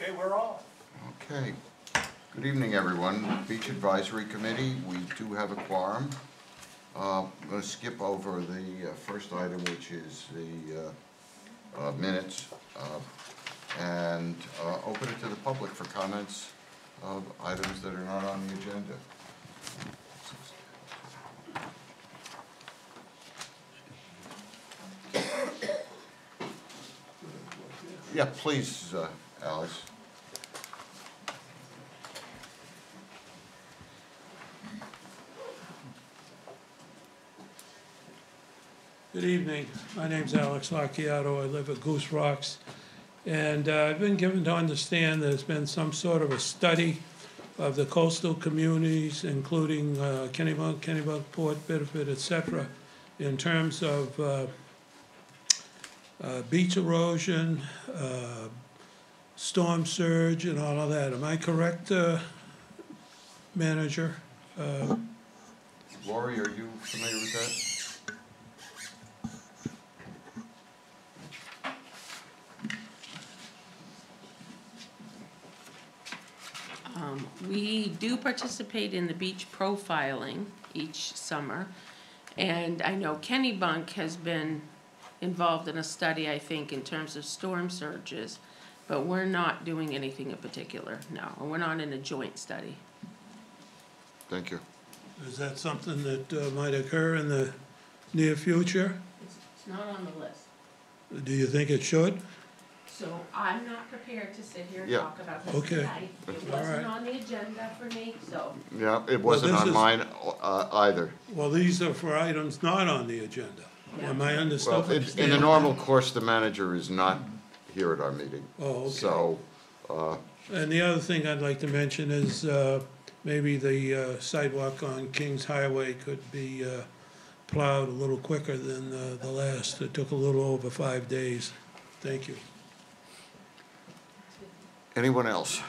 Okay, we're off. Okay. Good evening, everyone. Beach Advisory Committee, we do have a quorum. I'm going to skip over the first item, which is the minutes, and open it to the public for comments of items that are not on the agenda. Yeah, please, Alice. Good evening. My name's Alex Lacchiato. I live at Goose Rocks. And I've been given to understand there's been some sort of a study of the coastal communities, including Kennebunkport, Bedford, et cetera, in terms of beach erosion, storm surge, and all of that. Am I correct, Manager? Lori, are you familiar with that? We do participate in the beach profiling each summer, and I know Kennebunk has been involved in a study, I think, in terms of storm surges, but we're not doing anything in particular, no, and we're not in a joint study. Thank you. Is that something that might occur in the near future? It's not on the list. Do you think it should? So I'm not prepared to sit here and Yeah. talk about this Okay. tonight. It All wasn't right. on the agenda for me, so. Yeah, it wasn't this on is- mine either. Well, these are for items not on the agenda. Am I Well, understanding? in the normal course, the manager is not here at our meeting. Oh, okay. So, And the other thing I'd like to mention is maybe the sidewalk on Kings Highway could be plowed a little quicker than the last. It took a little over 5 days. Thank you. anyone else?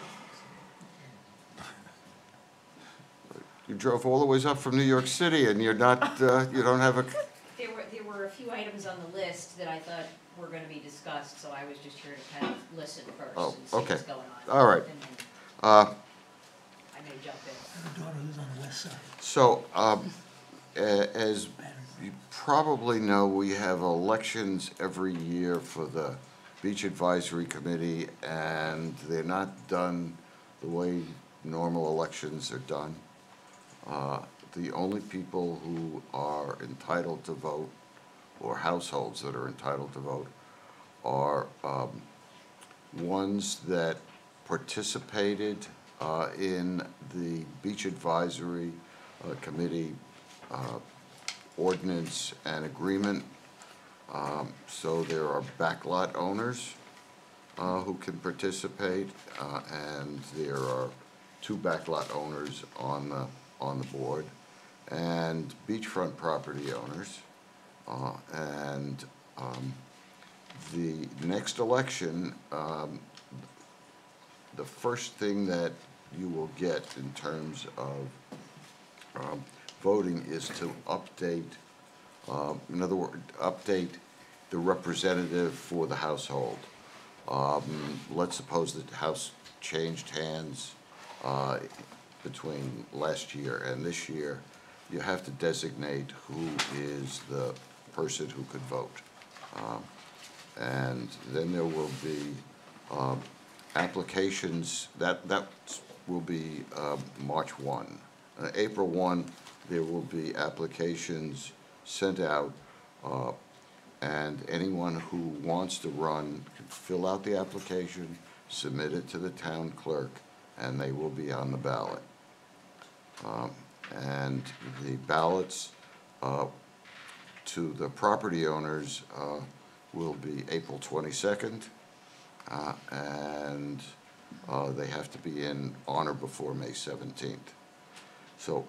You drove all the ways up from New York City and you're not, you don't have a, There were a few items on the list that I thought were gonna be discussed, so I was just here to kind of listen first Oh, and see okay. what's going on. All right. And then uh, I may jump in. Her daughter lives on the west side. so, as you probably know, we have elections every year for the Beach Advisory Committee, and they're not done the way normal elections are done. The only people who are entitled to vote, or households that are entitled to vote, are ones that participated in the Beach Advisory Committee ordinance and agreement. So there are backlot owners who can participate, and there are 2 backlot owners on the board, and beachfront property owners. And the next election, the first thing that you will get in terms of voting is to update, in other words, update the representative for the household. Let's suppose that the house changed hands between last year and this year. You have to designate who is the person who could vote. And then there will be applications, that will be March 1. April 1, there will be applications sent out, and anyone who wants to run can fill out the application, submit it to the town clerk, and they will be on the ballot. And the ballots to the property owners will be April 22nd, and they have to be in on or before May 17th. So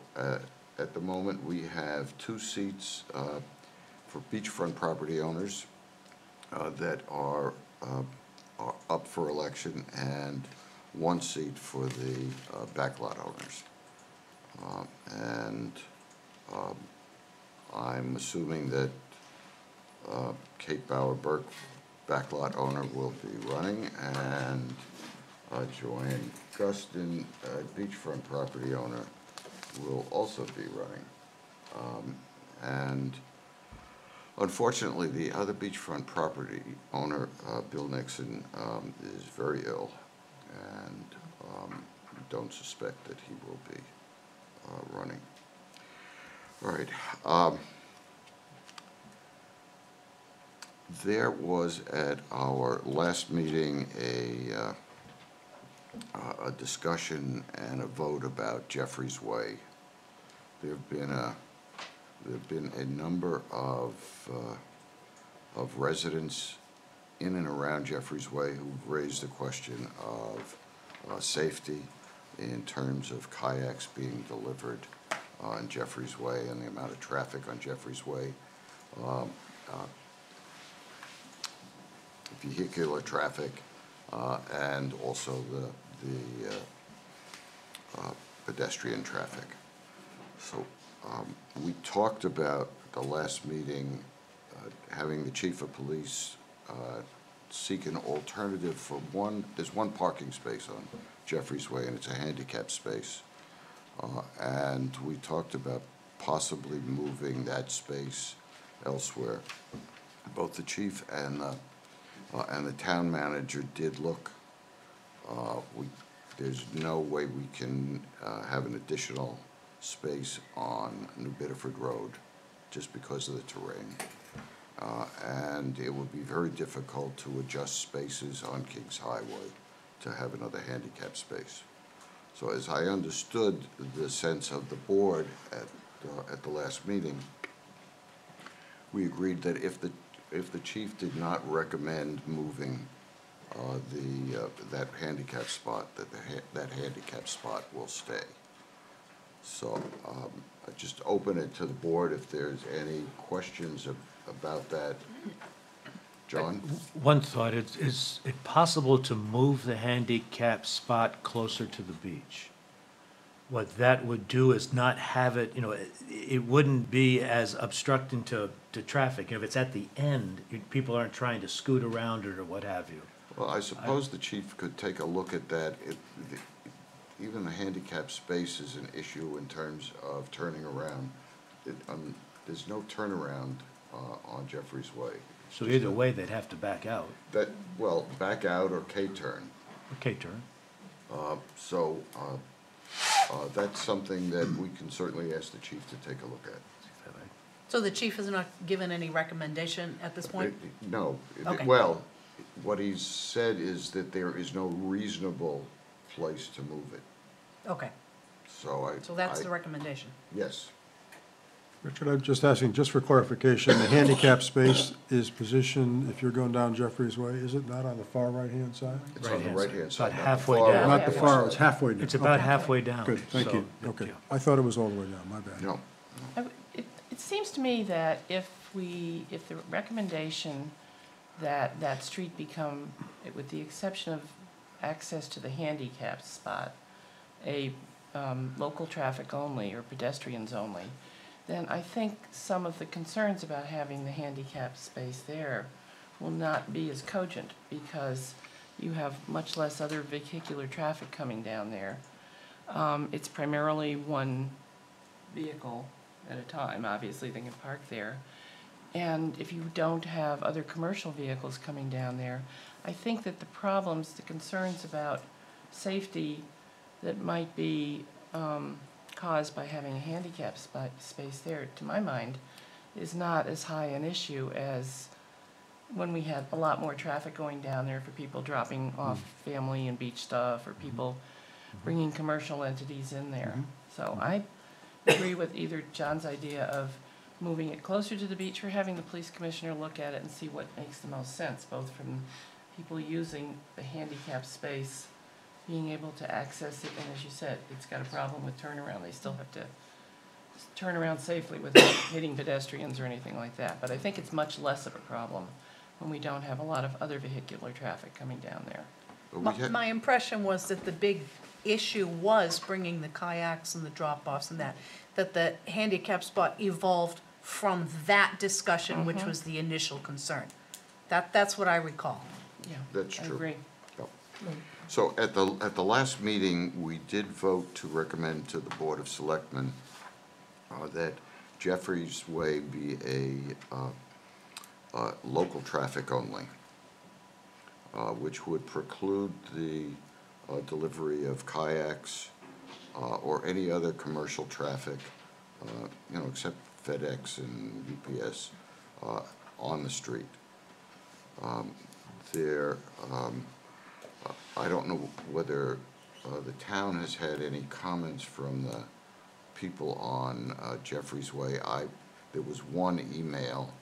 at the moment, we have 2 seats for beachfront property owners that are up for election, and 1 seat for the backlot owners. And I'm assuming that Kate Bauer Burke, backlot owner, will be running, and Joanne Guston, beachfront property owner, will also be running. And unfortunately, the other beachfront property owner, Bill Nixon, is very ill, and don't suspect that he will be running. All right. There was at our last meeting a discussion and a vote about Jeffrey's Way. There have been a number of residents in and around Jeffrey's Way who've raised the question of safety in terms of kayaks being delivered on Jeffrey's Way and the amount of traffic on Jeffrey's Way. Vehicular traffic, and also the pedestrian traffic. So we talked about the last meeting having the chief of police seek an alternative for there's one parking space on Jeffrey's Way, and it's a handicap space. And we talked about possibly moving that space elsewhere. Both the chief and the town manager did look. There's no way we can have an additional space on New Bedford Road just because of the terrain. And it would be very difficult to adjust spaces on Kings Highway to have another handicap space. So as I understood the sense of the board at the last meeting, we agreed that if the chief did not recommend moving that handicap spot, that handicap spot will stay. So I just open it to the board if there's any questions about that. John? One thought, is it possible to move the handicap spot closer to the beach? What that would do is not have it, it wouldn't be as obstructing to traffic. If it's at the end, people aren't trying to scoot around it or what have you. Well, I suppose the chief could take a look at that. Even the handicap space is an issue in terms of turning around. There's no turnaround on Jeffrey's Way. So either way, they'd have to back out. Well, back out or K-turn. Okay, turn. So that's something that we can certainly ask the chief to take a look at. So the chief has not given any recommendation at this point? No. Okay. Well, what he's said is that there is no reasonable place to move it. Okay, So so that's the recommendation. Yes. Richard, I'm just asking, just for clarification, the handicap space is positioned, if you're going down Jeffrey's Way, is it not on the far right-hand side? It's on the Right-hand right-hand side. side. About not the halfway far down. Not the right-hand far, side. it's halfway down. It's about Okay. halfway down. Good, thank so, you. Okay. yeah. I thought it was all the way down, my bad. No. It seems to me that if the recommendation that that street become, with the exception of access to the handicap spot, a local traffic only or pedestrians only, then I think some of the concerns about having the handicap space there will not be as cogent because you have much less other vehicular traffic coming down there. It's primarily one vehicle at a time, obviously they can park there. And if you don't have other commercial vehicles coming down there, I think that the concerns about safety that might be caused by having a handicap space there, to my mind, is not as high an issue as when we had a lot more traffic going down there for people dropping off family and beach stuff, or people bringing commercial entities in there. So I agree with either John's idea of moving it closer to the beach or having the police commissioner look at it and see what makes the most sense, both from people using the handicap space, being able to access it, and as you said, it's got a problem with turnaround. They still have to turn around safely without hitting pedestrians or anything like that. But I think it's much less of a problem when we don't have a lot of other vehicular traffic coming down there. But we had- My impression was that the big issue was bringing the kayaks and the drop-offs and that the handicap spot evolved from that discussion, which was the initial concern. That's what I recall. Yeah, That's I true. agree. Yep. So at the last meeting, we did vote to recommend to the Board of Selectmen that Jeffries Way be a local traffic only, which would preclude the delivery of kayaks or any other commercial traffic, except FedEx and UPS, on the street. I don't know whether the town has had any comments from the people on Jeffries Way. There was one email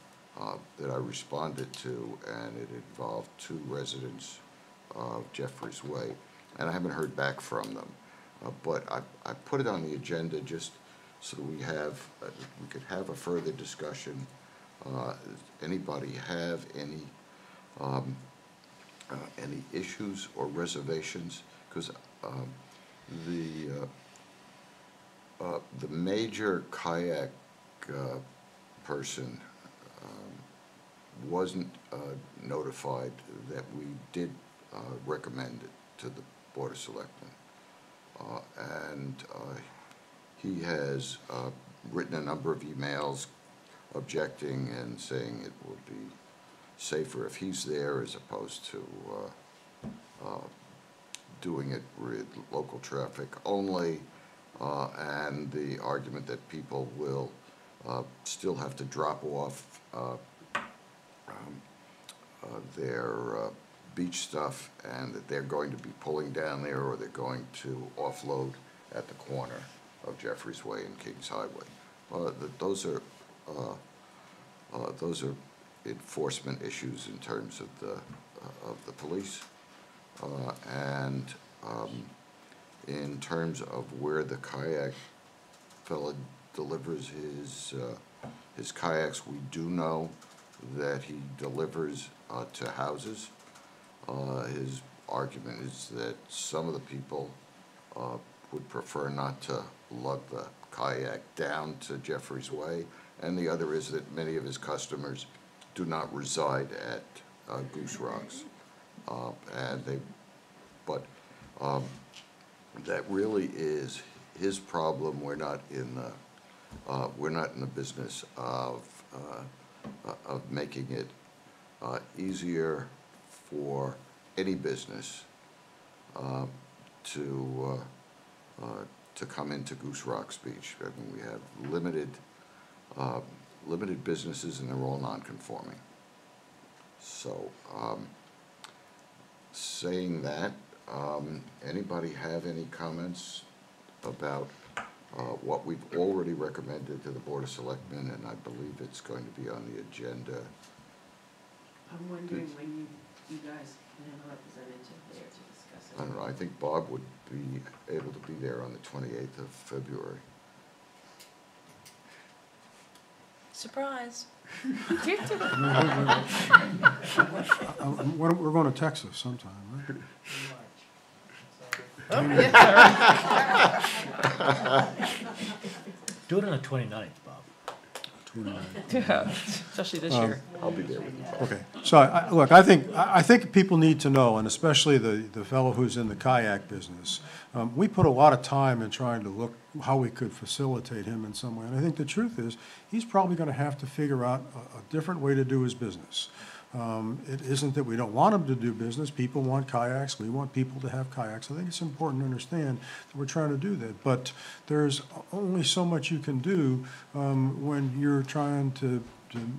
that I responded to, and it involved 2 residents of Jeffries Way, and I haven't heard back from them. But I put it on the agenda just so that we could have a further discussion. Anybody have any issues or reservations? Because the major kayak person wasn't notified that we did recommend it to the Board of Selectmen. And he has written a number of emails objecting and saying it would be safer if he's there as opposed to doing it with local traffic only, and the argument that people will still have to drop off their beach stuff, and that they're going to be pulling down there, or they're going to offload at the corner of Jeffries Way and Kings Highway. Those are enforcement issues in terms of the police, and in terms of where the kayak fella delivers his kayaks, we do know that he delivers to houses. His argument is that some of the people would prefer not to lug the kayak down to Jeffries Way, and the other is that many of his customers do not reside at Goose Rocks, but that really is his problem. We're not in the business of making it easier for any business to come into Goose Rocks Beach. I mean, we have limited businesses, and they're all non-conforming. So, saying that, anybody have any comments about what we've already recommended to the Board of Selectmen, and I believe it's going to be on the agenda. I'm wondering when you guys can have a representative there to discuss it. I don't know, I think Bob would be able to be there on the 28th of February. Surprise. We're going to Texas sometime, right? Do it on the 29th, Bob. Especially this year. I'll be there with you, Bob. Okay, so look, I think people need to know, and especially the fellow who's in the kayak business, we put a lot of time in trying to look how we could facilitate him in some way. And I think the truth is, he's probably going to have to figure out a different way to do his business. It isn't that we don't want him to do business. People want kayaks. We want people to have kayaks. I think it's important to understand that we're trying to do that. But there's only so much you can do when you're trying to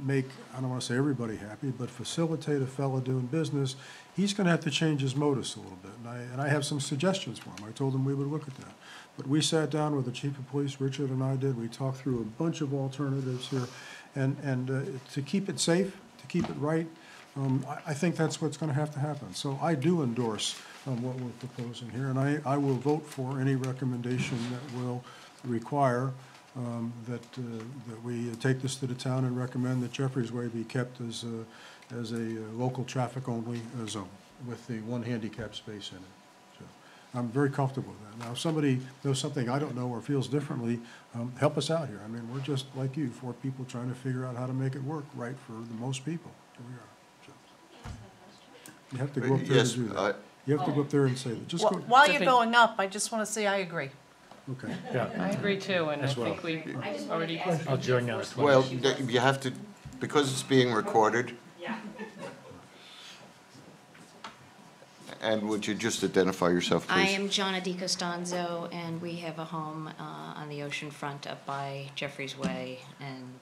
make, I don't want to say everybody happy, but facilitate a fellow doing business. He's going to have to change his modus a little bit. And I have some suggestions for him. I told him we would look at that. But we sat down with the chief of police, Richard and I did. We talked through a bunch of alternatives here. And to keep it safe, to keep it right, I think that's what's going to have to happen. So I do endorse what we're proposing here, and I will vote for any recommendation that will require that we take this to the town and recommend that Jeffries Way be kept as a local traffic only zone with the one handicap space in it. So I'm very comfortable with that. Now, if somebody knows something I don't know or feels differently, help us out here. I mean, we're just like you, 4 people trying to figure out how to make it work right for the most people. Here we are. You have to go up there to do that. You have to go up there and say that. Just go, While you're Different- going up, I just want to say I agree. okay. Yeah, I agree too, and I As well. think we I just wanted already, to ask I'll you join you on the before- 20th. Well, you have to, because it's being recorded, Yeah. and would you just identify yourself, please? I am Jonna DiCostanzo, and we have a home on the ocean front up by Jeffrey's Way, and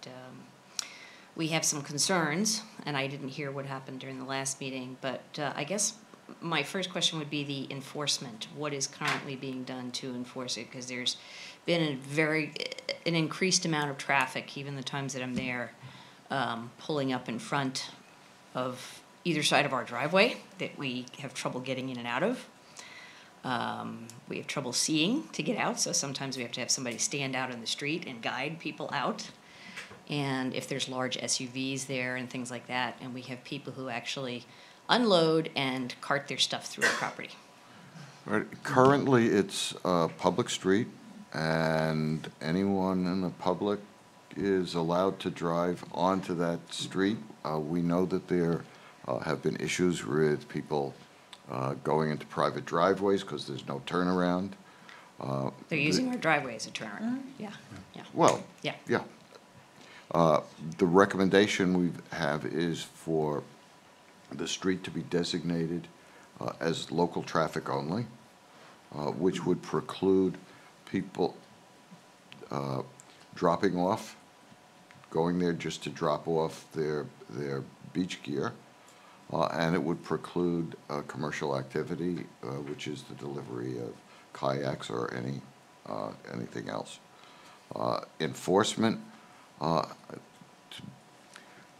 we have some concerns, and I didn't hear what happened during the last meeting, but I guess my first question would be the enforcement. What is currently being done to enforce it? Because there's been an increased amount of traffic, even the times that I'm there, pulling up in front of either side of our driveway that we have trouble getting in and out of. We have trouble seeing to get out, so sometimes we have to have somebody stand out in the street and guide people out. And if there's large SUVs there and things like that, and we have people who actually unload and cart their stuff through our property. Right, currently, it's a public street, and anyone in the public is allowed to drive onto that street. We know that there have been issues with people going into private driveways because there's no turnaround. They're using our driveway as a turnaround, yeah, yeah, Well, yeah. yeah. The recommendation we have is for the street to be designated as local traffic only, which would preclude people dropping off, going there just to drop off their beach gear, and it would preclude commercial activity, which is the delivery of kayaks or anything else. Enforcement,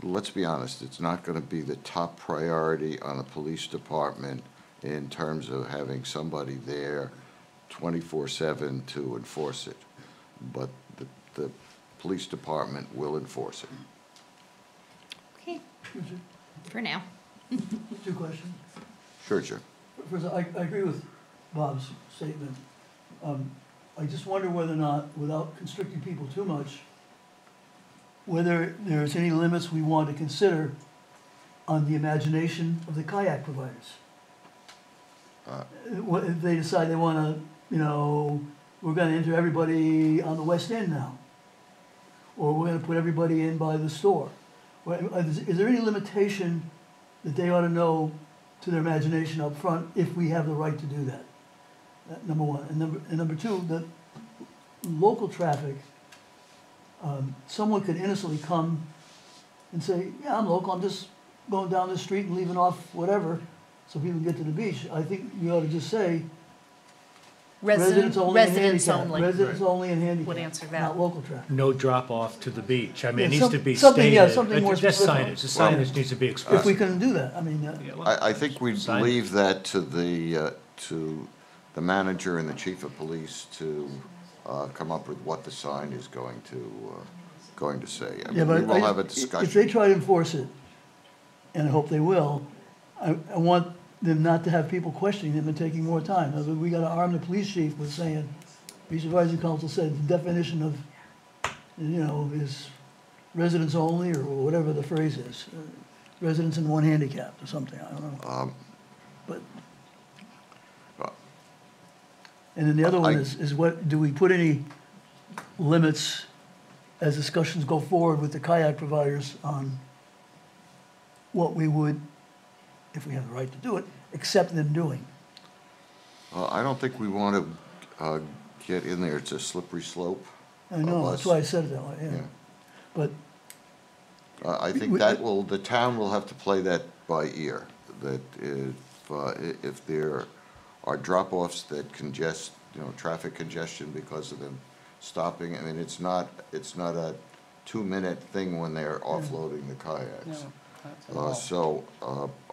let's be honest, it's not going to be the top priority on the police department in terms of having somebody there 24/7 to enforce it. But the police department will enforce it. Okay, for now. Two questions. Sure, Jim. First, I agree with Bob's statement. I just wonder whether or not, without constricting people too much, whether there's any limits we want to consider on the imagination of the kayak providers. What if they decide they wanna, we're gonna enter everybody on the west end now? Or we're gonna put everybody in by the store? Is there any limitation that they ought to know to their imagination up front if we have the right to do that? Number one. And number two, the local traffic, someone could innocently come and say, yeah, I'm local, I'm just going down the street and leaving off whatever, so people can get to the beach. I think we ought to just say, residents only and Residents handicap. only Residents only and handicap. would answer that. Not local traffic. No drop-off to the beach. I mean, it Yeah, needs to be something, stated. yeah, something more That's specific. signage. The signage needs to be If expressed. we can do that, I mean, I think we'd Sign. leave that to the manager and the chief of police to come up with what the sign is going to say. I yeah, mean, but we will have a if they discussion. try to enforce it, and I hope they will, I want them not to have people questioning them and taking more time. In other words, we gotta arm the police chief with saying, Beach Advisory Council said the definition of, is residents only, or whatever the phrase is. Residents and one handicapped or something, I don't know. But, and then the other one is what, do we put any limits as discussions go forward with the kayak providers on what we would, if we have the right to do it, accept them doing? I don't think we want to get in there. It's a slippery slope. I know, that's why I said it that way, yeah. Yeah. But, I think the town will have to play that by ear, that if there are drop-offs that congest, traffic congestion because of them stopping, I mean, it's not a 2-minute thing when they're offloading the kayaks. no, not at all. So,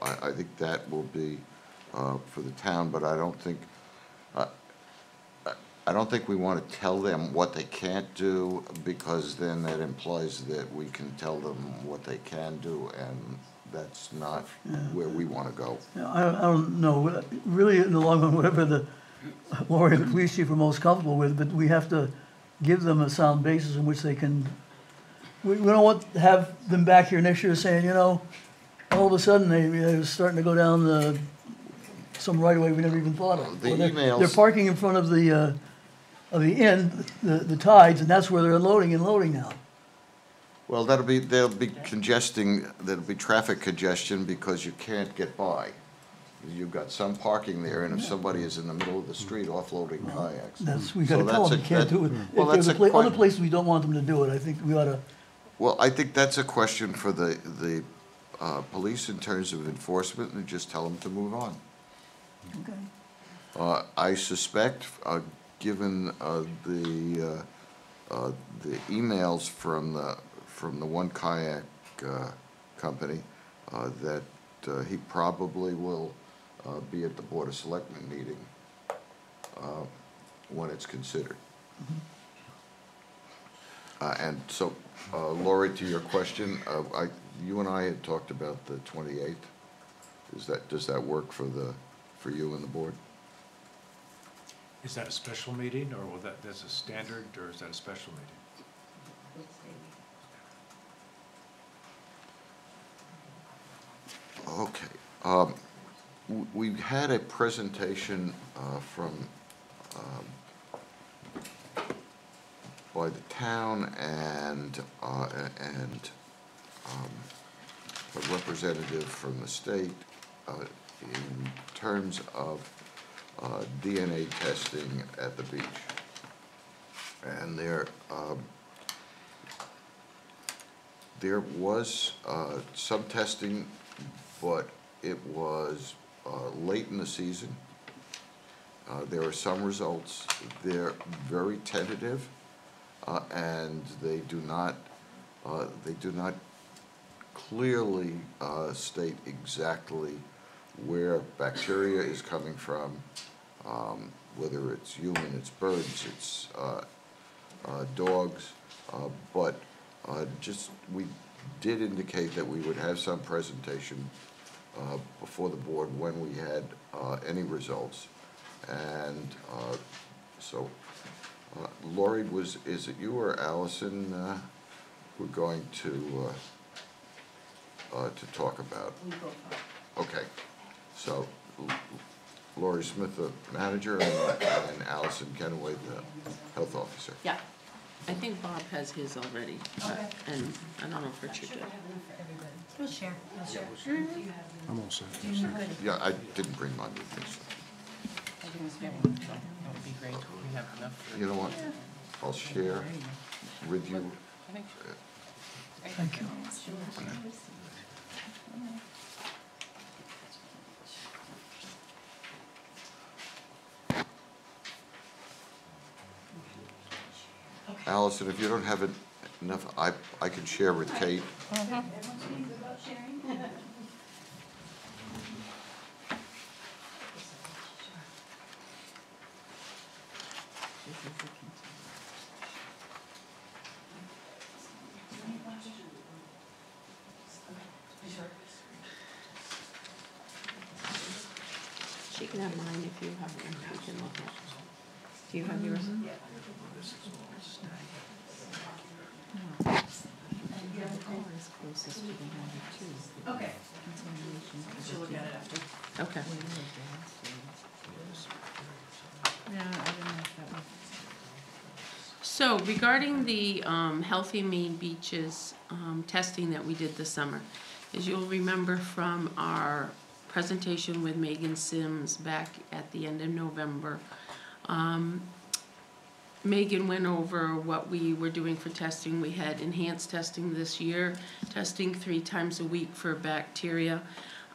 I think that will be, for the town, but I don't think we want to tell them what they can't do, because then that implies that we can tell them what they can do, and that's not where we want to go. I don't know, really, in the long run, whatever the lawyer and the police chief are most comfortable with, but we have to give them a sound basis in which they can, we don't want to have them back here next year saying, all of a sudden, they're starting to go down the some right of way we never even thought of. The Or they're emails- parking in front of the inn, the Tides, and that's where they're unloading and loading now. Well, there'll be traffic congestion because you can't get by. You've got some parking there, and if somebody is in the middle of the street offloading kayaks. That's, we So gotta tell that's them a- you can't that- do it. well, If there's that's a other que- places we don't want them to do it, I think we ought to, Well, I think that's a question for the police in terms of enforcement, and just tell them to move on. I suspect, given the emails from the one kayak company, that he probably will be at the Board of Selectmen meeting when it's considered. And so, Lori, to your question, you and I had talked about the 28th. Does that work for you and the board? Is that a special meeting, or that's a standard, or is that a special meeting? Okay. We had a presentation by the town and a representative from the state in terms of DNA testing at the beach. And there was some testing, but it was late in the season. There are some results. They're very tentative, and they do not clearly state exactly where bacteria is coming from, whether it's human, it's birds, it's dogs, but we did indicate that we would have some presentation before the board when we had any results. And so, Lori, is it you or Allison we're going to talk about? Okay, so Lori Smith, the manager, and Allison Kenway, the health officer. Yeah, I think Bob has his already, and I don't know if Richard did. We'll share, we'll share. I'm all set. Yeah, I didn't bring mine with me. I think it's getting, that would be great, we have enough for. You know what? I'll share with you. I think. thank you. Allison, if you don't have enough, I can share with Kate. She can have mine if you have one, you can look at. Do you have yours? Okay. Okay. So regarding the Healthy Maine Beaches testing that we did this summer, as you'll remember from our presentation with Megan Sims back at the end of November, Megan went over what we were doing for testing. We had enhanced testing this year, testing 3 times a week for bacteria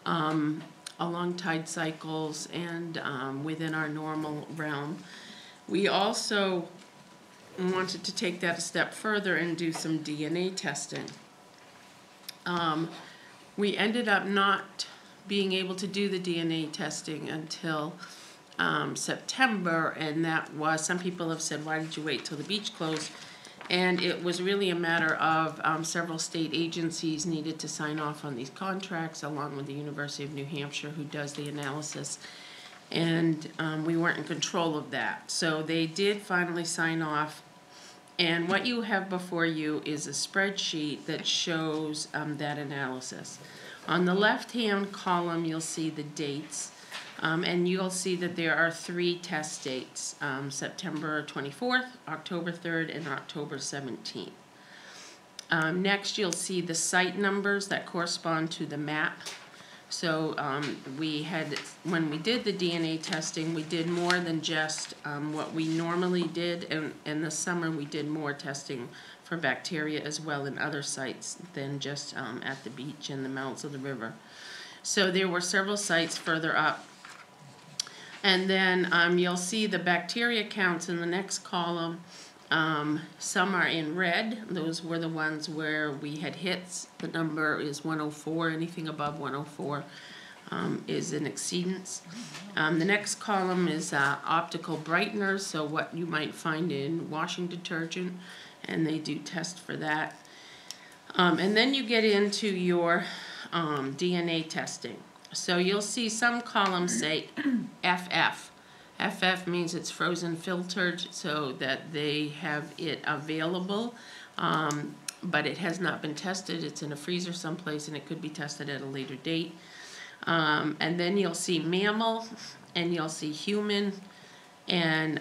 along tide cycles and within our normal realm. We also wanted to take that a step further and do some DNA testing. We ended up not being able to do the DNA testing until September, and that was, some people have said, why did you wait till the beach closed? And it was really a matter of several state agencies needed to sign off on these contracts, along with the University of New Hampshire, who does the analysis. And we weren't in control of that. So they did finally sign off. And what you have before you is a spreadsheet that shows that analysis. On the left-hand column, you'll see the dates And you'll see that there are 3 test dates, September 24th, October 3rd, and October 17th. Next, you'll see the site numbers that correspond to the map. So when we did the DNA testing, we did more than just what we normally did. And in the summer, we did more testing for bacteria as well in other sites than just at the beach and the mouths of the river. So there were several sites further up. And then you'll see the bacteria counts in the next column. Some are in red. Those were the ones where we had hits. The number is 104. Anything above 104 is an exceedance. The next column is optical brighteners, so what you might find in washing detergent, and they do test for that. And then you get into your DNA testing. So you'll see some columns say FF. FF means it's frozen filtered so that they have it available, but it has not been tested. It's in a freezer someplace and it could be tested at a later date. And then you'll see mammal and you'll see human, and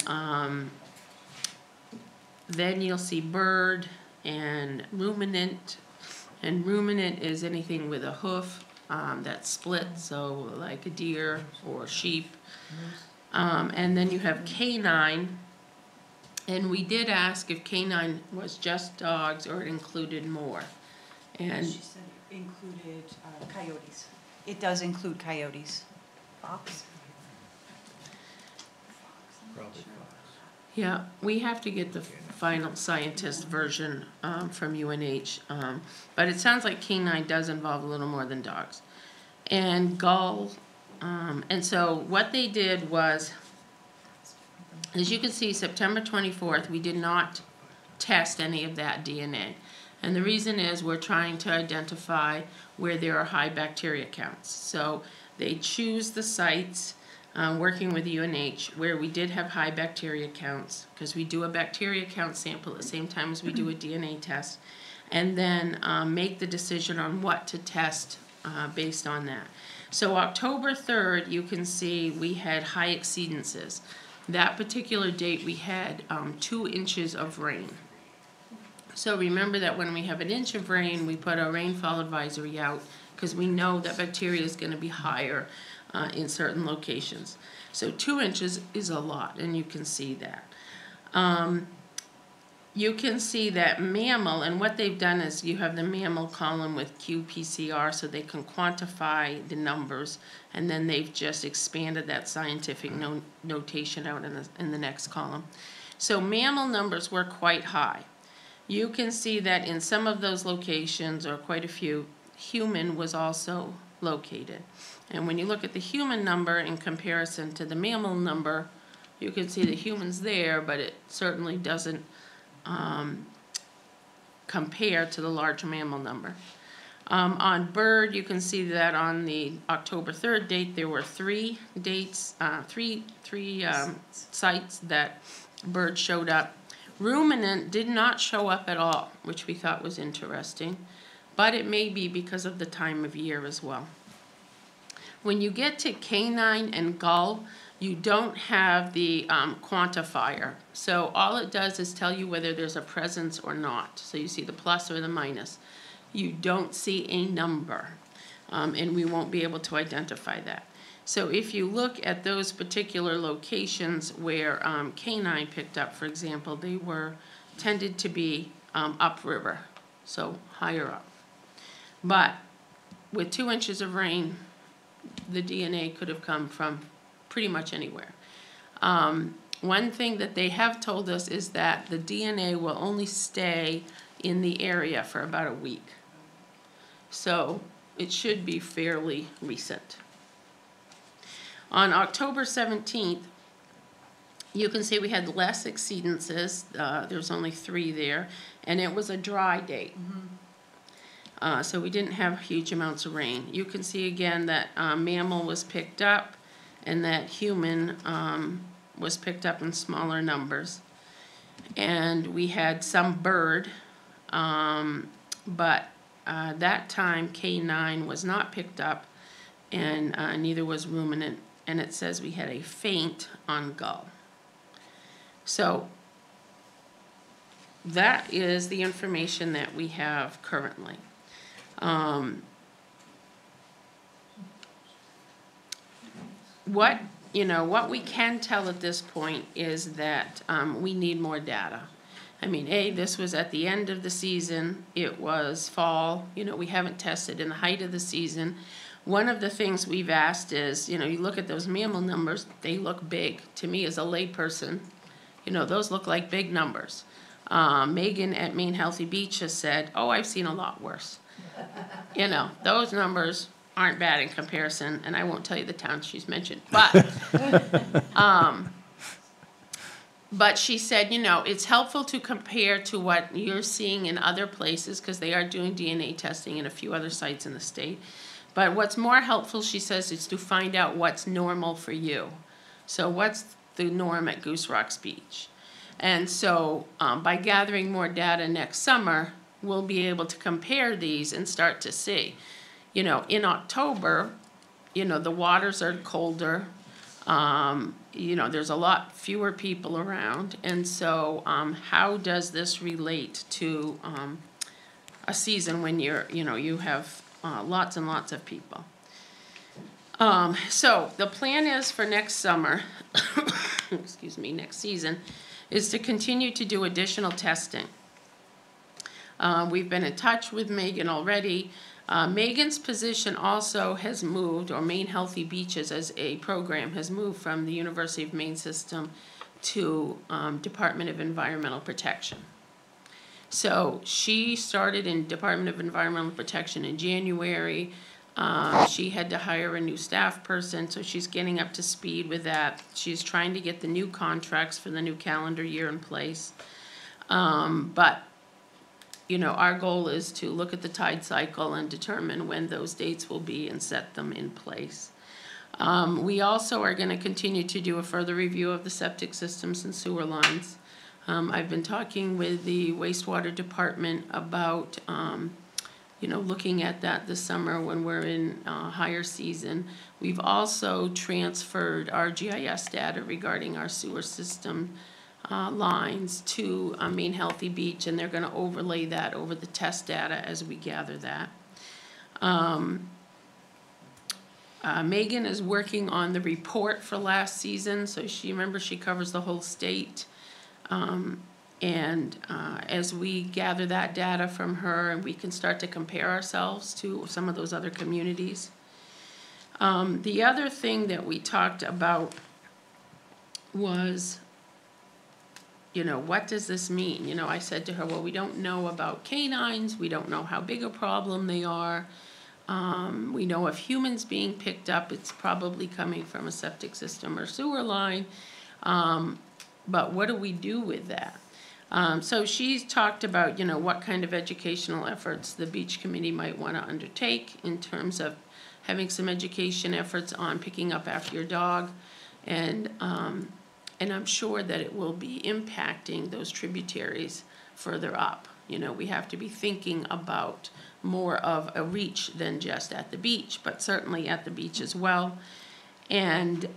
then you'll see bird and ruminant. And ruminant is anything with a hoof that's split, so like a deer or sheep. And then you have canine, and we did ask if canine was just dogs or it included more. And She said it included coyotes. It does include coyotes. Fox? yeah, we have to get the final scientist version from UNH, but it sounds like canine does involve a little more than dogs. And gull, and so what they did was, as you can see, September 24th, we did not test any of that DNA. And the reason is we're trying to identify where there are high bacteria counts. So they choose the sites, working with UNH, where we did have high bacteria counts, because we do a bacteria count sample at the same time as we do a DNA test, and then make the decision on what to test based on that. So October 3rd, you can see we had high exceedances. That particular date, we had 2 inches of rain. So remember that when we have an inch of rain, we put a rainfall advisory out because we know that bacteria is going to be higher in certain locations. So 2 inches is a lot, and you can see that. You can see that mammal, and what they've done is you have the mammal column with qPCR so they can quantify the numbers, and then they've just expanded that scientific notation out in the next column. So mammal numbers were quite high. You can see that in some of those locations, or quite a few, human was also located. And when you look at the human number in comparison to the mammal number, you can see the humans there, but it certainly doesn't compare to the large mammal number. On bird, you can see that on the October 3rd date, there were 3 dates, three sites that bird showed up. Ruminant did not show up at all, which we thought was interesting, but it may be because of the time of year as well. When you get to canine and gull, you don't have the quantifier. So all it does is tell you whether there's a presence or not. So you see the plus or the minus. You don't see a number, and we won't be able to identify that. So if you look at those particular locations where canine picked up, for example, they tended to be upriver, so higher up. But with 2 inches of rain, the DNA could have come from pretty much anywhere. One thing that they have told us is that the DNA will only stay in the area for about a week. So it should be fairly recent. On October 17th, you can see we had less exceedances. There's only 3 there, and it was a dry date. So we didn't have huge amounts of rain. You can see again that mammal was picked up and that human was picked up in smaller numbers. And we had some bird, but that time canine was not picked up, and neither was ruminant and it says we had a faint on gull. So that is the information that we have currently. What we can tell at this point is that we need more data. I mean, this was at the end of the season. It was fall. We haven't tested in the height of the season. One of the things we've asked is, you look at those mammal numbers, they look big. To me as a layperson, those look like big numbers. Megan at Maine Healthy Beach has said, oh, I've seen a lot worse. Those numbers aren't bad in comparison, and I won't tell you the towns she's mentioned. But she said, it's helpful to compare to what you're seeing in other places, because they are doing DNA testing in a few other sites in the state. But what's more helpful, she says, is to find out what's normal for you. So what's the norm at Goose Rocks Beach? And so by gathering more data next summer, we'll be able to compare these and start to see. In October, the waters are colder. There's a lot fewer people around. And so how does this relate to a season when you have lots and lots of people? So the plan is for next summer, next season, is to continue to do additional testing. We've been in touch with Megan already. Megan's position also has moved, or Maine Healthy Beaches as a program has moved from the University of Maine system to Department of Environmental Protection. So she started in Department of Environmental Protection in January. She had to hire a new staff person, so she's getting up to speed with that. She's trying to get the new contracts for the new calendar year in place. But our goal is to look at the tide cycle and determine when those dates will be and set them in place. We also are going to continue to do a further review of the septic systems and sewer lines. I've been talking with the wastewater department about looking at that this summer when we're in higher season. We've also transferred our GIS data regarding our sewer system lines to Maine Healthy Beach, and they're going to overlay that over the test data as we gather that. Megan is working on the report for last season, so she covers the whole state. As we gather that data from her, and we can start to compare ourselves to some of those other communities. The other thing that we talked about was, what does this mean? I said to her, well, we don't know about canines. We don't know how big a problem they are. We know of humans being picked up. It's probably coming from a septic system or sewer line. But what do we do with that? So she's talked about, what kind of educational efforts the beach committee might want to undertake in terms of having some education efforts on picking up after your dog. And I'm sure that it will be impacting those tributaries further up. We have to be thinking about more of a reach than just at the beach, but certainly at the beach as well. And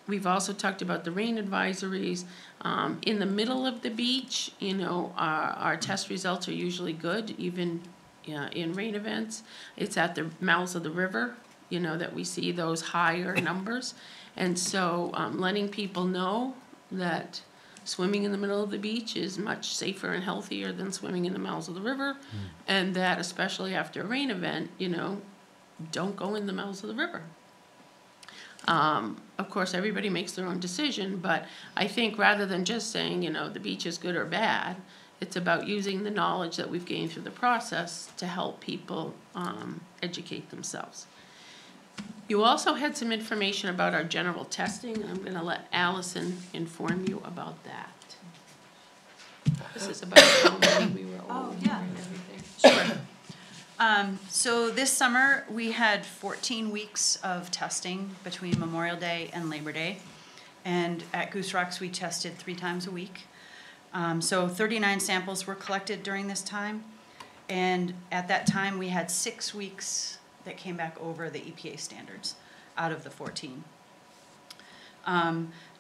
we've also talked about the rain advisories. In the middle of the beach, our test results are usually good, even in rain events. It's at the mouths of the river, that we see those higher numbers. And so letting people know that swimming in the middle of the beach is much safer and healthier than swimming in the mouths of the river, and that especially after a rain event, don't go in the mouths of the river. Of course, everybody makes their own decision, but I think rather than just saying, the beach is good or bad, it's about using the knowledge that we've gained through the process to help people educate themselves. You also had some information about our general testing, and I'm going to let Allison inform you about that. This is about how many we were over and everything. Sure. So this summer, we had 14 weeks of testing between Memorial Day and Labor Day. And at Goose Rocks, we tested 3 times a week. So 39 samples were collected during this time. And at that time, we had 6 weeks that came back over the EPA standards. out of the 14.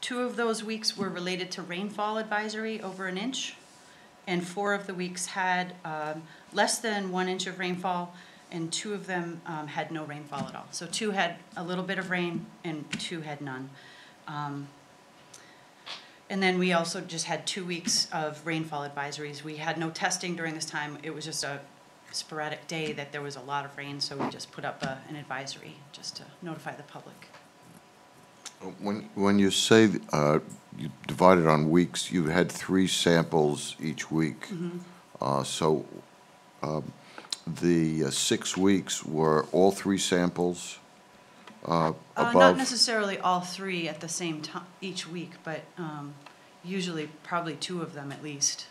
2 of those weeks were related to rainfall advisory over an inch, and 4 of the weeks had less than 1 inch of rainfall, and 2 of them had no rainfall at all. So 2 had a little bit of rain, and 2 had none. And then we also just had 2 weeks of rainfall advisories. We had no testing during this time. It was just a sporadic day that there was a lot of rain, so we just put up an advisory just to notify the public. When you say you divided on weeks, you had 3 samples each week. So the 6 weeks, were all 3 samples Not above? necessarily all 3 at the same time each week, but usually probably 2 of them at least.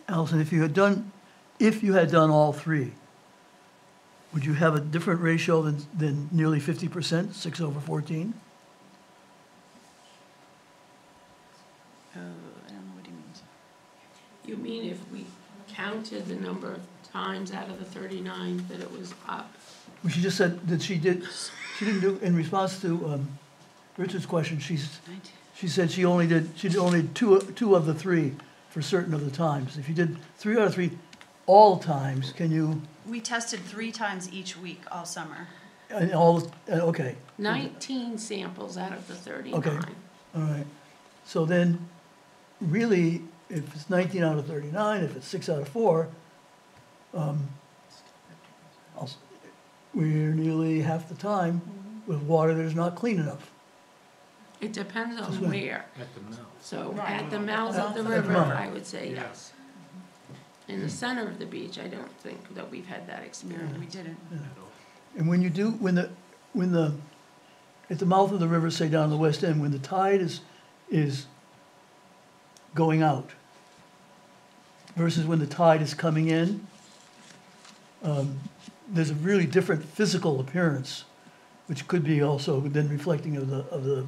Allison, if you had done all 3, would you have a different ratio than nearly 50%, 6 over 14? I don't know what he means. You mean if we counted the number of times out of the 39 that it was up? Well, she just said that she didn't do, in response to Richard's question, she said she did only two of the 3 for certain of the times. If you did 3 out of 3 all times, can you, We tested 3 times each week all summer. and all, okay, 19 samples out of the 39. Okay. all right. So then, really, if it's 19 out of 39, if it's 6 out of 4, we're nearly half the time with water that is not clean enough. It depends Just on when- where. At the mouth. So at the mouth of the At the river, mouth. I would say yes. In the center of the beach, I don't think that we've had that experience. We didn't. And when you do, at the mouth of the river, say down the west end, when the tide is going out versus when the tide is coming in, there's a really different physical appearance, which could be also then reflecting of the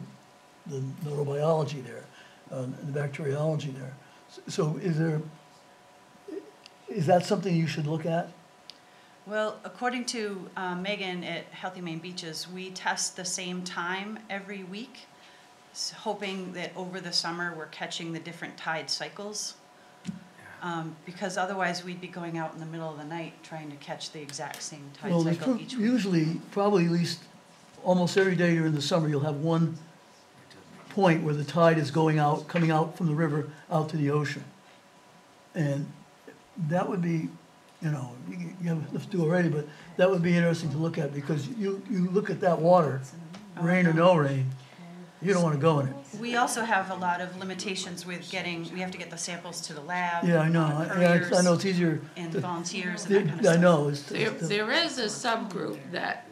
neurobiology there, and the bacteriology there. So is that something you should look at? Well, according to Megan at Healthy Maine Beaches, we test the same time every week, hoping that over the summer we're catching the different tide cycles. Because otherwise we'd be going out in the middle of the night trying to catch the exact same tide Well, cycle each week. usually, probably at least almost every day during the summer, you'll have one point where the tide is coming out from the river out to the ocean. And that would be, you have enough to do already, but that would be interesting to look at, because you look at that water, rain or no rain, you don't want to go in it. We also have a lot of limitations with we have to get the samples to the lab. Yeah, I know, couriers, I know it's easier. and to- volunteers and that kind of stuff. I know, it's, There is a subgroup that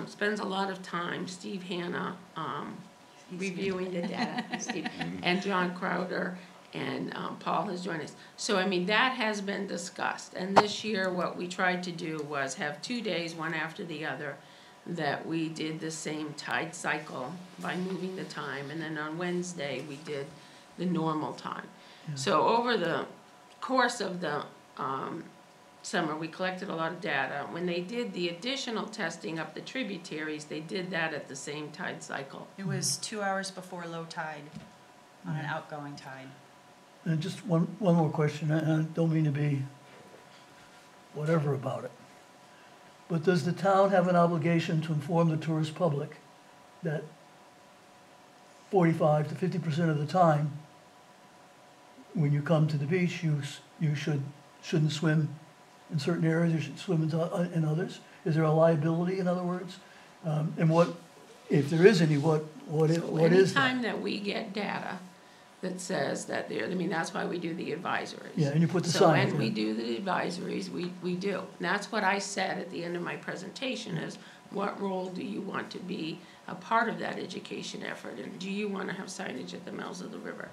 spends a lot of time, Steve Hanna, reviewing the data, Steve, and John Crowder, and Paul has joined us. So, I mean, that has been discussed, and this year, what we tried to do was have 2 days, one after the other, that we did the same tide cycle by moving the time, and then on Wednesday, we did the normal time. So over the course of the summer, we collected a lot of data. When they did the additional testing up the tributaries, they did that at the same tide cycle. It was 2 hours before low tide on an outgoing tide. and just one more question, and I don't mean to be whatever about it. But does the town have an obligation to inform the tourist public that 45 to 50% of the time, when you come to the beach, you shouldn't swim in certain areas, you should swim in others? Is there a liability, in other words? And what, if there is any, what is that? Anytime that we get data that says that there, I mean, that's why we do the advisories. Yeah, and you put the So sign. when we do the advisories, we do. And that's what I said at the end of my presentation is, what role do you want to be a part of that education effort? And do you want to have signage at the mouths of the river?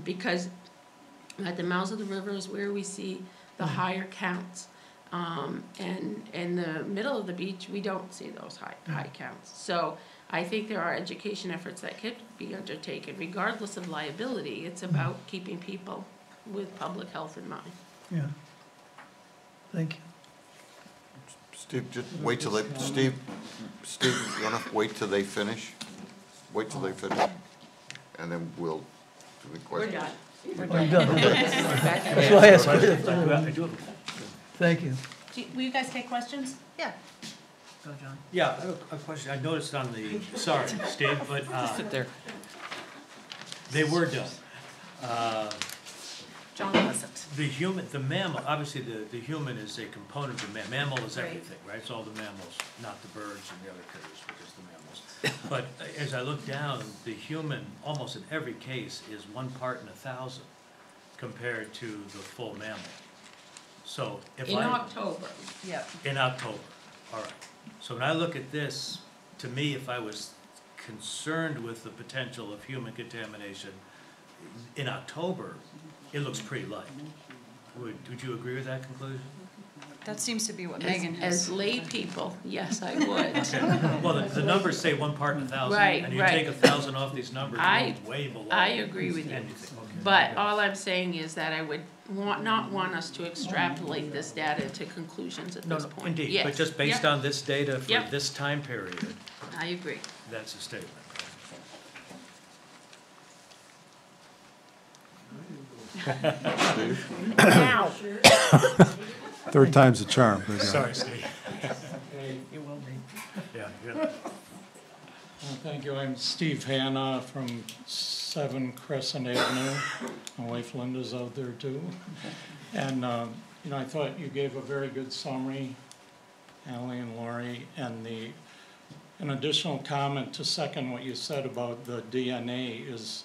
Because at the mouths of the river is where we see the higher counts. And in the middle of the beach, we don't see those high counts. So I think there are education efforts that could be undertaken regardless of liability. It's about keeping people with public health in mind. Yeah. Thank you. Steve, just wait till they, Steve, you wanna wait till they finish? Wait till they finish, and then we'll do the We're questions. done. I'm done. Back That's why I asked. I do have Thank you. Will you guys take questions? Yeah. Go, John. Yeah, I have a question. I noticed on the, sorry, Steve, but, Sit there. they were done. John wasn't. The mammal, obviously the human is a component of mammal is everything, right? It's all the mammals, not the birds and the other critters, but just the mammals. But as I look down, the human, almost in every case, is 1 part in 1,000 compared to the full mammal. So if In October. Yeah. in October, all right. So when I look at this, to me, if I was concerned with the potential of human contamination in October, it looks pretty light. Would you agree with that conclusion? That seems to be what Megan As has. lay people, yes, I would. Well, the numbers say 1 part in 1,000. Right, And you right. take 1,000 off these numbers, I- you're way below. I agree with you. anything. Okay. But all I'm saying is that I would not want us to extrapolate this data to conclusions at No, this no, point. indeed, Yes. but just based Yep. on this data for Yep. this time period, I agree. that's a statement. Now. Third time's the charm. but, Sorry, Steve. You will be. Yeah, yeah. Thank you. I'm Steve Hanna from 7 Crescent Avenue. My wife Linda's out there too. And, I thought you gave a very good summary, Ally and Lori, and an additional comment to second what you said about the DNA is,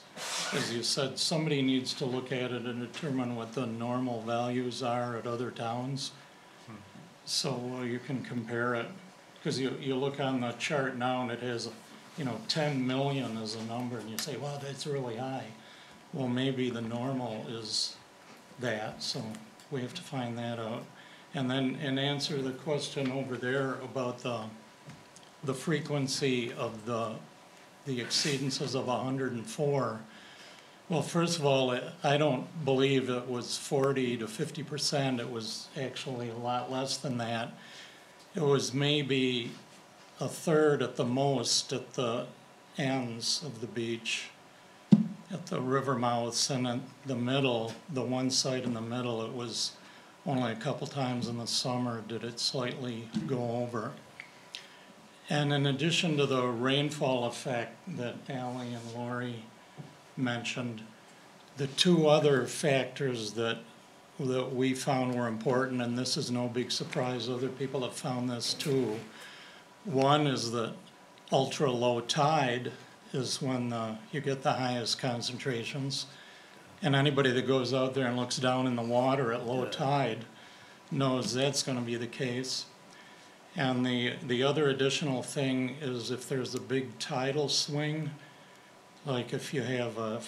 as you said, somebody needs to look at it and determine what the normal values are at other towns. So you can compare it, because you look on the chart now and it has, 10 million as a number, and you say, well, that's really high. Well, maybe the normal is that, so we have to find that out. And then, answer the question over there about the frequency of the exceedances of 104. Well, first of all, I don't believe it was 40 to 50%. It was actually a lot less than that. It was maybe a third at the most at the ends of the beach, at the river mouths, and at the middle, the one side in the middle, it was only a couple times in the summer did it slightly go over. And in addition to the rainfall effect that Ally and Lori mentioned, the 2 other factors that we found were important, and this is no big surprise, other people have found this too. One is that ultra low tide is when you get the highest concentrations. And anybody that goes out there and looks down in the water at low tide knows that's going to be the case. And the other additional thing is if there's a big tidal swing, like if you have a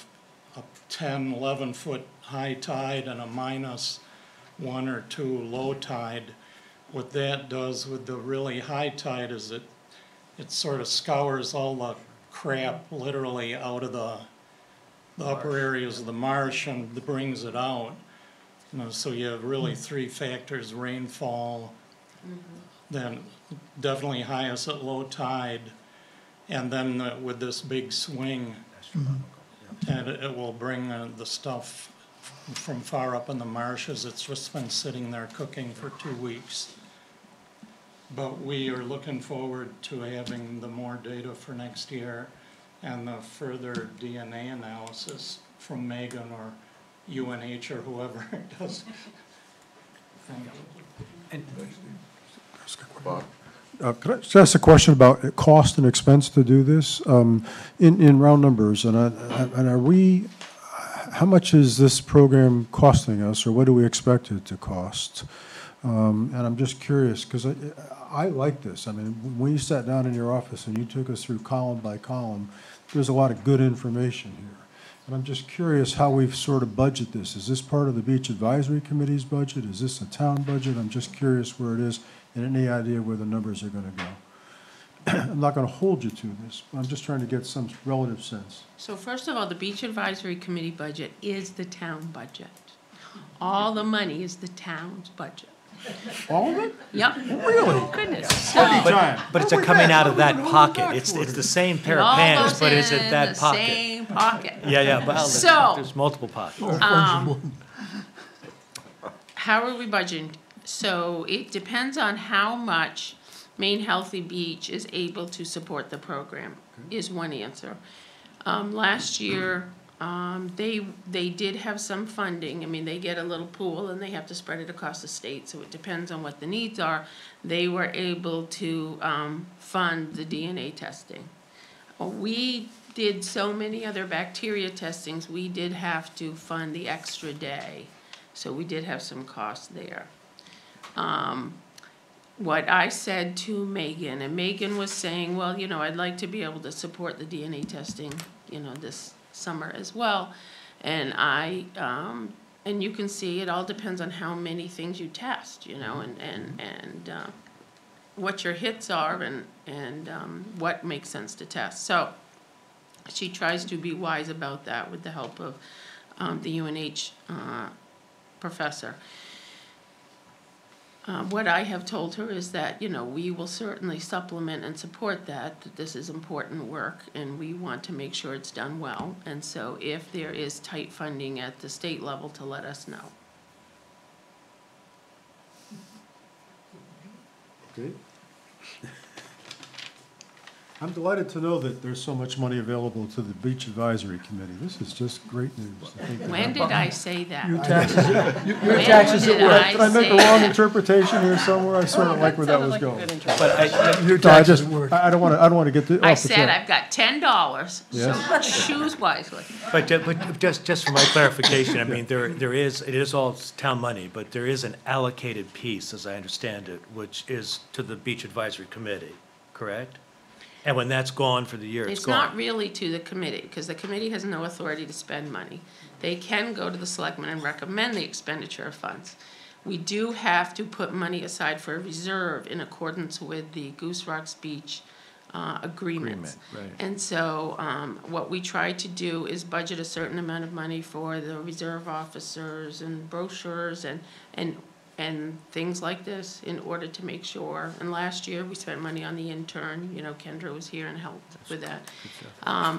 10, 11 foot high tide and a -1 or 2 low tide, what that does with the really high tide is it sort of scours all the crap literally out of the upper areas of the marsh and brings it out. So you have really 3 factors: rainfall, then definitely highest at low tide, and then with this big swing, and it will bring the stuff from far up in the marshes. It's just been sitting there cooking for 2 weeks. But we are looking forward to having the more data for next year and the further DNA analysis from Megan or UNH or whoever does. Thank you. Bob? Could I just ask a question about cost and expense to do this? In round numbers, and are we, how much is this program costing us, or what do we expect it to cost? And I'm just curious, because I like this. I mean, when you sat down in your office and you took us through column by column, there's a lot of good information here. And I'm just curious how we've sort of budget this. Is this part of the Beach Advisory Committee's budget? Is this a town budget? I'm just curious where it is, and any idea where the numbers are going to go. I'm not going to hold you to this, but I'm just trying to get some relative sense. So first of all, the Beach Advisory Committee budget is the town budget. All the money is the town's budget. All of it? Yep. Really? Goodness. Party So, time. But it's Where we coming at? out of Where we that gonna pocket. hold It's it the same it pair of all pants, goes but is in it that the pocket? same pocket. Yeah, well, So- there's multiple pockets. How are we budgeting? So it depends on how much Maine Healthy Beach is able to support the program, is one answer. Last year, they did have some funding. I mean, they get a little pool and they have to spread it across the state, so it depends on what the needs are. They were able to fund the DNA testing. We did so many other bacteria testings, we did have to fund the extra day. So we did have some costs there. What I said to Megan, and Megan was saying, well, you know, I'd like to be able to support the DNA testing, you know, this summer as well. And and you can see it all depends on how many things you test, you know, and what your hits are and what makes sense to test. So she tries to be wise about that with the help of the UNH professor. What I have told her is that, you know, we will certainly supplement and support that this is important work and we want to make sure it's done well. And so if there is tight funding at the state level, to let us know. Okay. I'm delighted to know that there's so much money available to the Beach Advisory Committee. This is just great news. I think that When did I say that? Your taxes, your When taxes at did work. I Did I make a say wrong that? interpretation here somewhere? I sort of like where that was Sounded like a going. good interpretation. But Your No, I taxes just, at work. I don't want to get off the I track. said I've got $10, Yes. so choose wisely. But just for my clarification, I mean, it is all town money, but there is an allocated piece, as I understand it, which is to the Beach Advisory Committee, correct? And when that's gone for the year, it's It's not gone. really to the committee, because the committee has no authority to spend money. They can go to the selectmen and recommend the expenditure of funds. We do have to put money aside for a reserve in accordance with the Goose Rocks Beach agreements. Right. And so what we try to do is budget a certain amount of money for the reserve officers and brochures and things like this in order to make sure. And last year, we spent money on the intern, you know, Kendra was here and helped with that.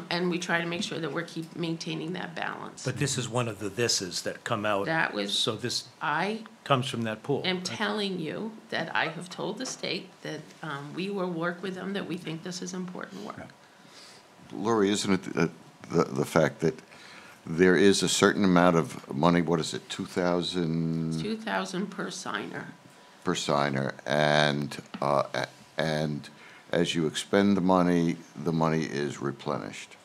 And we try to make sure that we're maintaining that balance. But this is one of the thises that come out. That was- So this I comes from that pool. am telling you that I have told the state that we will work with them, that we think this is important work. Lori, isn't it the fact that there is a certain amount of money, what is it, 2,000 $2,000 per signer. per signer, and as you expend the money is replenished?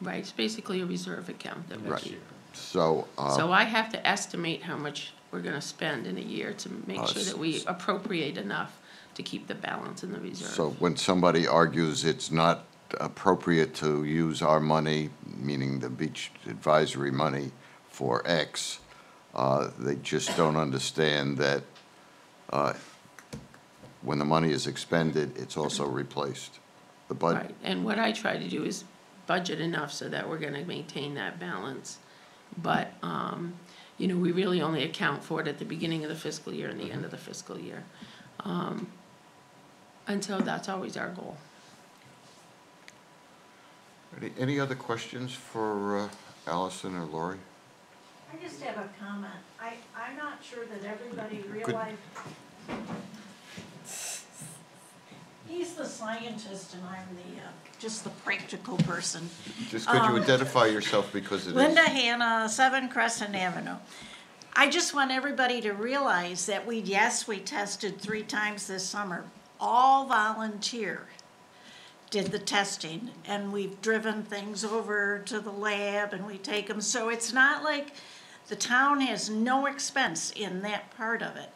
Right, it's basically a reserve account that we Right. keep. So, So I have to estimate how much we're gonna spend in a year to make sure that we appropriate enough to keep the balance in the reserve. so when somebody argues it's not appropriate to use our money, meaning the beach advisory money, for X, they just don't understand that when the money is expended, it's also replaced. The budget. Right, and what I try to do is budget enough so that we're gonna maintain that balance. But, you know, we really only account for it at the beginning of the fiscal year and the end of the fiscal year. And so that's always our goal. Any other questions for Allison or Lori? I just have a comment. I'm not sure that everybody realized. He's the scientist and I'm just the practical person. Just could you identify yourself because it is? Linda Hanna, 7 Crescent Avenue. I just want everybody to realize that we tested 3 times this summer. All volunteer did the testing, and we've driven things over to the lab and we take them. So it's not like the town has no expense in that part of it.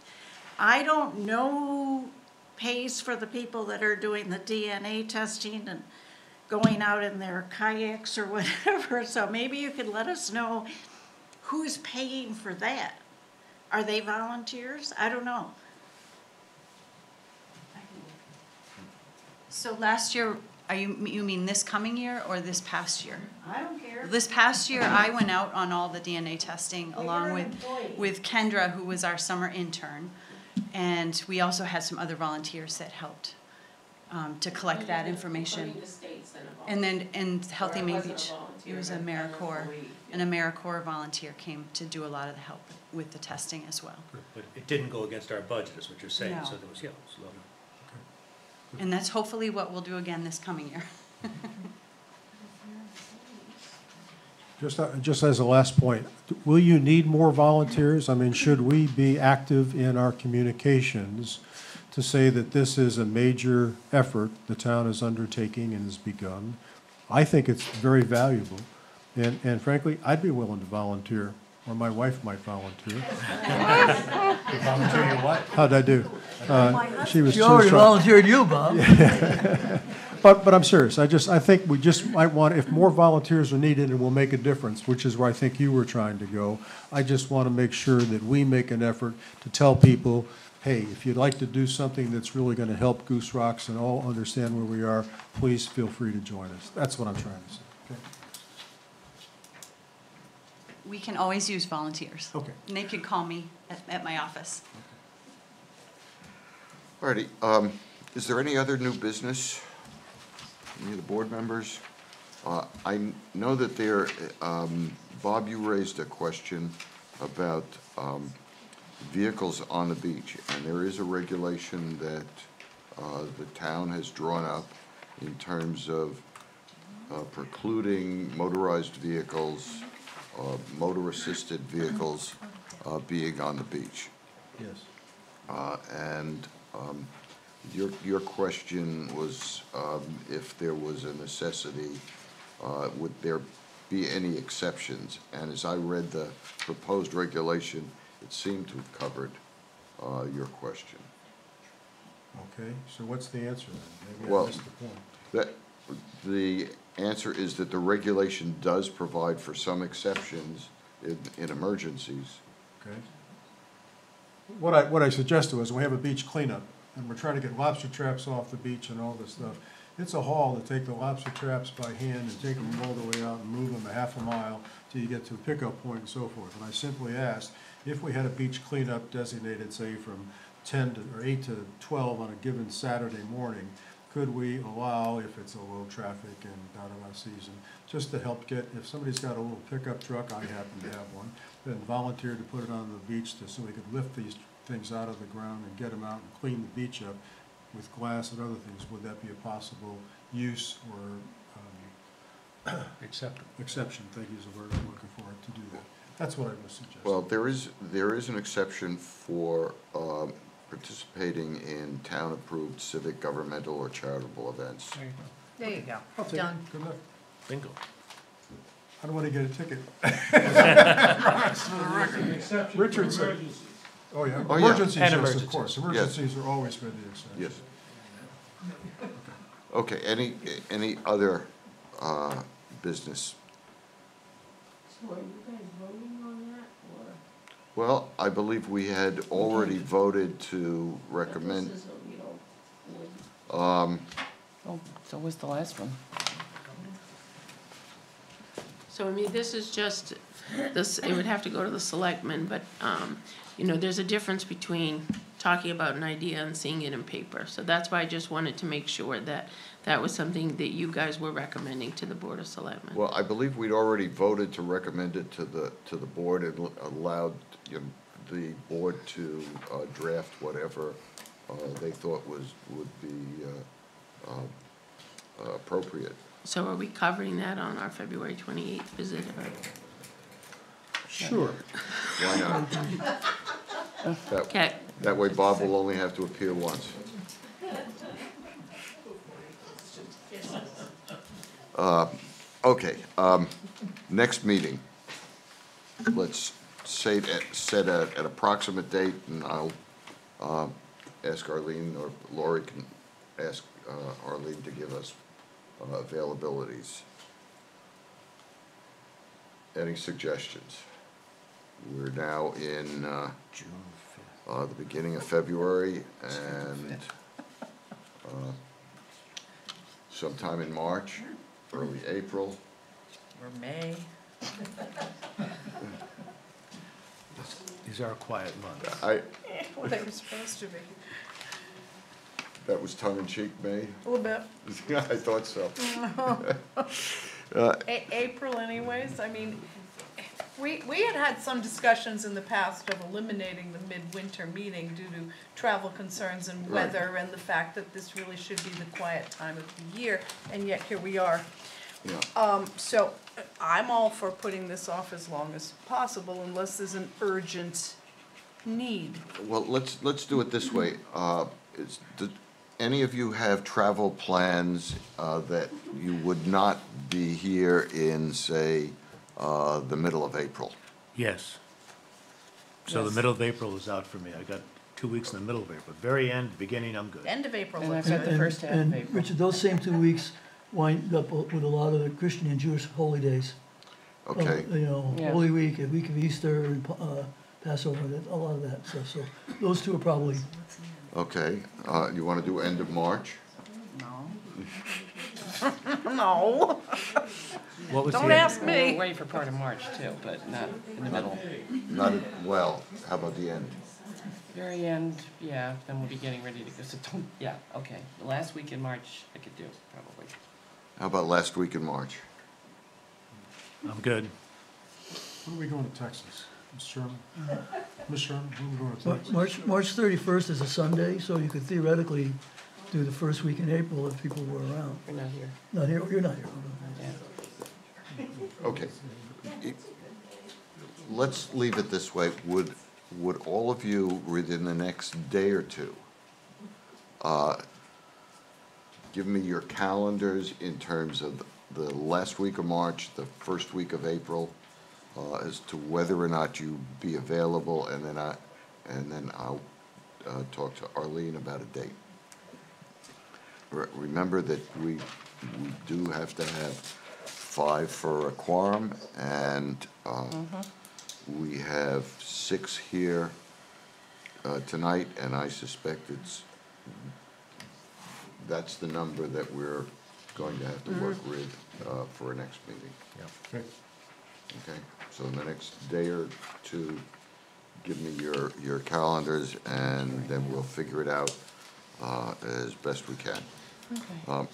I don't know who pays for the people that are doing the DNA testing and going out in their kayaks or whatever. So maybe you could let us know who's paying for that. Are they volunteers? I don't know. So last year, you mean this coming year or this past year? I don't care. This past year, I went out on all the DNA testing Well, along you're an with, employee. with Kendra, who was our summer intern. And we also had some other volunteers that helped to collect that information. And then in Healthy Main Beach, it was an AmeriCorps volunteer came to do a lot of the help with the testing as well. But it didn't go against our budget, is what you're saying, No. so there was, yeah, it was low. And that's hopefully what we'll do again this coming year. Just as a last point, will you need more volunteers? I mean, should we be active in our communications to say that this is a major effort the town is undertaking and has begun? I think it's very valuable, and frankly, I'd be willing to volunteer, or my wife might volunteer. Volunteer your what? How'd I do? She was She already trying. volunteered you, Bob. But I'm serious. I think we just might want, if more volunteers are needed and will make a difference, which is where I think you were trying to go, I just want to make sure that we make an effort to tell people, hey, if you'd like to do something that's really going to help Goose Rocks and all understand where we are, please feel free to join us. That's what I'm trying to say. Okay. We can always use volunteers. Okay. And they can call me at my office. Alrighty, is there any other new business? Any of the board members? I know that there, Bob, you raised a question about vehicles on the beach, and there is a regulation that the town has drawn up in terms of precluding motorized vehicles, motor-assisted vehicles being on the beach. Yes. And your question was if there was a necessity, would there be any exceptions? And as I read the proposed regulation, it seemed to have covered your question. Okay, so what's the answer then? Maybe I Well, missed the point. The answer is that the regulation does provide for some exceptions in emergencies. Okay. What I suggested was, we have a beach cleanup, and we're trying to get lobster traps off the beach and all this stuff. It's a haul to take the lobster traps by hand and take them all the way out and move them a half a mile till you get to a pickup point and so forth. And I simply asked, if we had a beach cleanup designated, say, from 10 to, or 8 to 12 on a given Saturday morning, could we allow, if it's a low traffic and not enough season, just to help get, if somebody's got a little pickup truck, I happen to have one, then volunteer to put it on the beach so we could lift these things out of the ground and get them out and clean the beach up with glass and other things. Would that be a possible use or exception, thank you is the word I'm looking for, to do that? That's what I was suggesting. Well, there is an exception for participating in town-approved civic, governmental, or charitable events. There you go, I'll take it. done. Good luck. Bingo. I don't want to get a ticket. Richard said. Oh, yeah. Oh, yeah. Emergencies, And yes, of emergencies. course. Emergencies are always for the exception. Yes. Okay, any other business? So are you guys voting on that, or? Well, I believe we had already voted to recommend, This is a real wood. Oh, so was the last one. So, I mean, this is just, this, it would have to go to the selectmen, but, you know, there's a difference between talking about an idea and seeing it in paper. So that's why I just wanted to make sure that that was something that you guys were recommending to the Board of Selectmen. well, I believe we'd already voted to recommend it to the board and allowed the board to draft whatever they thought would be appropriate. So are we covering that on our February 28th visit? Sure. Why not? Okay, That way Bob will only have to appear once. Okay, next meeting. Let's set an approximate date, and I'll ask Arlene, or Lori can ask Arlene to give us availabilities. Any suggestions? We're now in the beginning of February, and sometime in March, early April. Or May. These are quiet months. Well, they were supposed to be, That was tongue-in-cheek, May? a little bit. Yeah, I thought so. April anyways, I mean, we had some discussions in the past of eliminating the midwinter meeting due to travel concerns and Right. weather and the fact that this really should be the quiet time of the year, and yet here we are. Yeah. So I'm all for putting this off as long as possible unless there's an urgent need. Well, let's do it this way. Any of you have travel plans that you would not be here in, say, the middle of April? Yes. So the Yes. middle of April is out for me. I got 2 weeks in the middle of April. Very end, beginning, I'm good. End of April And looks I've got good. the first half of And April. Richard, those same 2 weeks wind up with a lot of the Christian and Jewish holy days. Okay, You know, Yeah. Holy Week, a week of Easter, and Passover, a lot of that stuff. So those two are probably, okay. You want to do end of March? No, What was don't the, ask We're me. away for part of March too, but not in the middle. Not, well, how about the end? Very end, yeah, then we'll be getting ready to go, so don't, yeah, okay. The last week in March, I could do, probably. How about last week in March? I'm good. When are we going to Texas? Mr. Sherman? Ms. Sherman, when are we going to Texas? March 31st is a Sunday, so you could theoretically do the first week in April if people were around. We're not here. Not here, you're not here. Yeah. Okay. Let's leave it this way. Would all of you, within the next day or two, give me your calendars in terms of the last week of March, the first week of April, as to whether or not you be available, and then I'll talk to Arlene about a date. Remember that we do have to have 5 for a quorum, and we have 6 here tonight, and I suspect that's the number that we're going to have to work with for our next meeting. Okay. Okay, so in the next day or two, give me your calendars, and then we'll figure it out as best we can. Okay.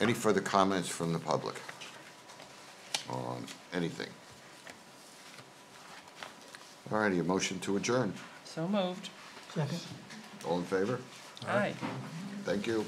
Any further comments from the public on anything? All righty, a motion to adjourn. So moved. Second. All in favor? Aye. Thank you.